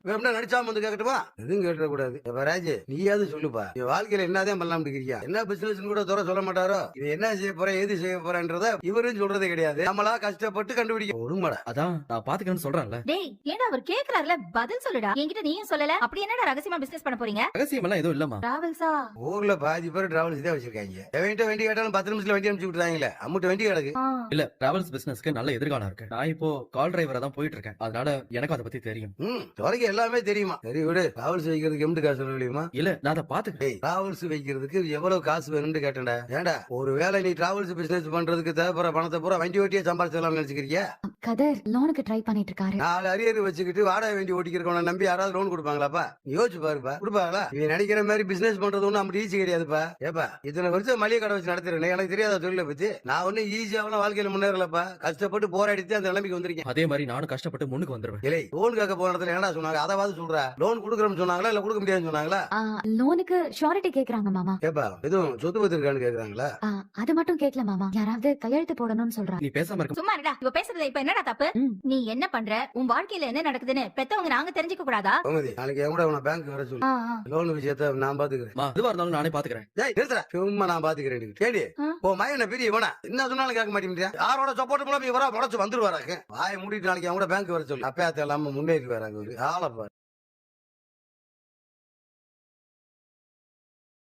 வேணும்னா நடிச்சாம வந்து கேட்கட்டுமா? எதுவும் கேட்டுற கூடாது. எப்ப ராஜு நீயாவது சொல்லுப்பா, என் வாழ்க்கையில என்னதான் பண்ணலாம் இருக்கிறியா? என்ன பிசினஸ் கூட தவிர சொல்ல மாட்டாரோ? இது என்ன செய்ய போற, ஏது செய்ய போறன்றத இவரும் சொல்றதே கிடையாது. நம்மளா கஷ்டப்பட்டு கண்டுபிடிக்க ஒருமடா. அதான் நான் பாத்துக்கிறேன்னு சொல்றேன்ல. டேய் ஏன்டா அவர் கேக்குறாருல பதில் சொல்லுடா. என்கிட்ட நீயும் சொல்லல. அப்படி என்னடா ரகசியமா பிசினஸ் பண்ண போறீங்க? ரகசியம் எல்லாம் எதுவும் இல்லம்மா. டிராவல்ஸா? ஊர்ல பாதி பேர் டிராவல்ஸ் தான் வச்சிருக்காங்க. எவன்கிட்ட வண்டி கேட்டாலும் 10 நிமிஷத்துல வண்டி அனுப்பிச்சு விட்டுறாங்களே. அம்முட்டு வண்டி கிடக்கு. இல்ல டிராவல்ஸ் பிசினஸ்க்கு நல்ல எதிர்காலம் இருக்கு. நான் இப்போ கால் டிரைவரா தான் போயிட்டு இருக்கேன். அதனால எனக்கு அதை பத்தி தெரியும். துறைக்கு எல்லாமே தெரியுமா? சரி விடு. டிராவல்ஸ் வைக்கிறதுக்கு எம்பிட்டு காசு சொல்ல முடியுமா? இல்ல நான் அதை பாத்துக்கிறேன். டிராவல்ஸ் வைக்கிறதுக்கு எவ்வளவு காசு வேணும்னு கேட்டேன்டா. ஏண்டா ஒருவேளை நீ டிராவல்ஸ் பிசினஸ் பண்றதுக்கு தேவைப்படுற பணத்தை பூரா வண்டி ஓட்டியே சம்பாதிச்சலாம் நினைச்சுக்கிறியா? கதர் லோனுக்கு ட்ரை பண்ணிட்டு இருக்காரு. 4 அரியர் வச்சுக்கிட்டு வாடகை வண்டி ஓட்டிக்கிறவன நம்பி யாராவது லோன் கொடுப்பாங்களாப்பா? நீ யோசிச்சு பாருப்பா. கொடுப்பாங்களா? நீ நினைக்கிற மாதிரி பிசினஸ் பண்றது ஒண்ணு அப்படி ஈஸி கிடையாதுப்பா. ஏப்பா இத்தனை வருஷம் மளிகை கடை வச்சு நடத்துறேன். எனக்கு தெரியாத தொழிலை பத்தி நான் ஒண்ணு ஈஸியாவெல்லாம் வாழ்க்கையில முன்னேறலப்பா. கஷ்டப்பட்டு போராடிட்டு அந்த நிலைமைக்கு வந்திருக்கேன். அதே மாதிரி நானும் கஷ்டப்பட்டு முன்னுக்கு வந்துருவேன். இல்லை லோன் கேட்க போன இடத்துல என்னடா சொன்னாங்க? அதாவது சொல்ற லோன் கொடுக்குறோம்னு சொன்னாங்களா இல்ல கொடுக்க முடியாதுன்னு சொன்னாங்களா? லோனுக்கு ஷூரிட்டி கேக்குறாங்க மாமா. ஏப்பா எதுவும் சொத்து பத்து இருக்கான்னு கேக்குறாங்களா? அது மட்டும் கேட்கல மாமா, யாராவது கையெழுத்து போடணும்னு சொல்றாங்க. நீ பேசாம இருக்க. சும்மா இருடா. இவ பேசுறது இப்ப என்னடா தப்பு? நீ என்ன பண்ற, உன் வாழ்க்கையில என்ன நடக்குதுன்னு பெத்தவங்க நாங்க தெரிஞ்சுக்க கூடாதா? கோமதி நாளைக்கு என் கூட உன பேங்க் வர சொல்லு. லோன் விஷயத்த நான் பாத்துக்கிறேன். எதுவா இருந்தாலும் நானே பாத்துக்கிறேன். சும்மா நான் பாத்துக்கிறேன். கேடி ஓ மயன பெரிய இவனா என்ன சொன்னாலும் கேட்க மாட்டேங்கிறியா? யாரோட சப்போர்ட் மூலம் இவரா முளைச்சு வந்துருவாராங்க. வாயை மூடிட்டு நாளைக்கு என் கூட பேங்க் வர சொல்லு. அப்பயாத்த இல்லாம முன்னேறி வராங்க. ஆளப்பா